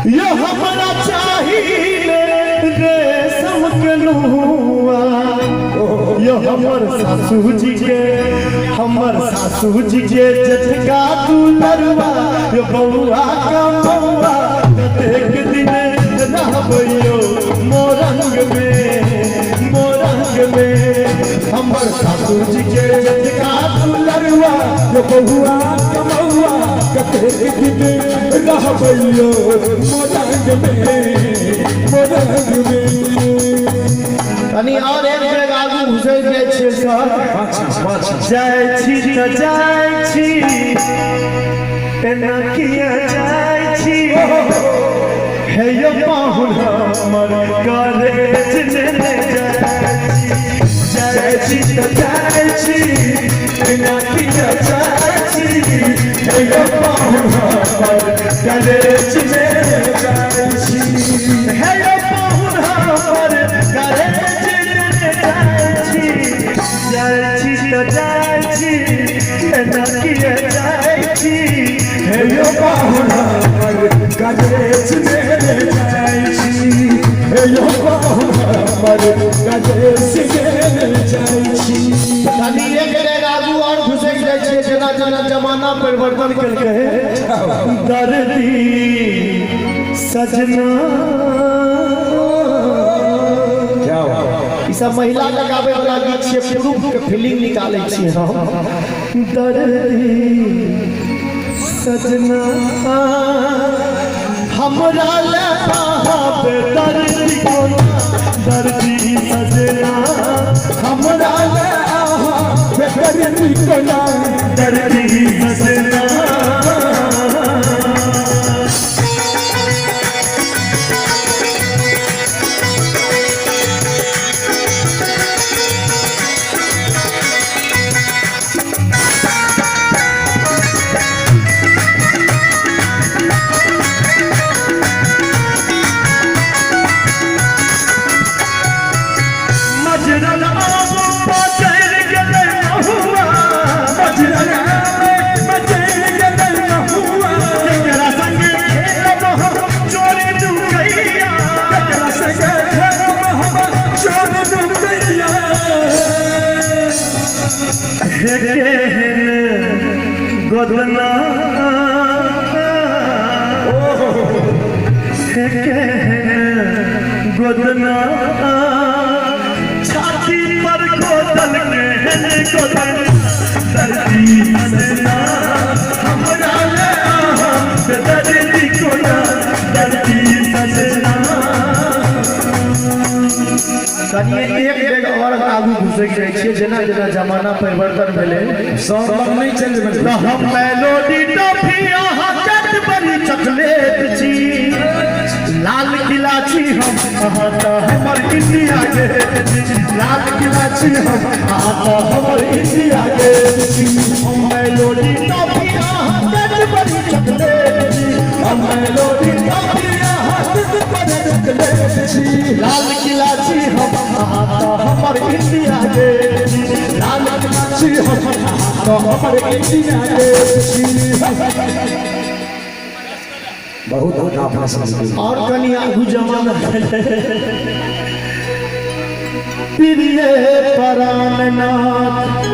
ये हमरा चाहिए रेशम के लुआ ये हमर सासू जी के जटका दुलरवा ये बउआ का बउआ कतेक दिन रहबैयो मोरंग में हमर सासू जी के जटका दुलरवा ये बउआ का बउआ कतेक दिन रहबैयो मोरंग में कनी और एक जगह आगू घुसै जाइ छै सर जाइ छी त जाइ छी एना किया जाइ छी हे यो पाहुन हमर कॉलेज ने जाइ छी त जाइ छी एना किया जाइ छी हे यो पाहुन हमर कॉलेज ने जाइ छी हे यो पाहुन हमर कॉलेज जाइ छी त जाइ छी एना किया जाइ छी हे यो पाहुन हमर कॉलेज में जाइ छी हे यो पाहुन हमर कॉलेज में जाइ छी खाली एक बेर आगू और घुसै जाइ छै जेना जेना जमाना परिवर्तन केलकै दर्दी सजना सब महिला का गावे वाला गीत छै पुरुष के फीलिंग निकालै छी हम दर्दी सजना हमरा ले पावे दर्दी कोना दर्दी सजना हमरा ले दर्दी कोना दर्दी सजना गोदना गोदना छाती पर गोदल के गोदन दर्दी सजना हमरा ले दर्दी कोना दर्दी सजना कनिए एक जगह और आगू घुसै जाइ छै जेना जेना जमाना परिवर्तन भेलै सब लोग नहीं चल त हम मेलोडी टॉफी अहाँ कैडबरी चॉकलेट छी लाल किला छी हम अहाँ त हमर इंडिया गेट लाल किला छी हम अहाँ त हमर इंडिया गेट छी हम मेलोडी टॉफी अहाँ कैडबरी चॉकलेट छी हम मेलोडी टॉफी अहाँ कैडबरी चॉकलेट छी लाल किला छी हम अहाँ त हमर इंडिया गेट लाल किला छी हम तो हमर इंडिया गेट छी बहुत आपना समझ और कनी आगू जमाना प्रिय प्राणनाथ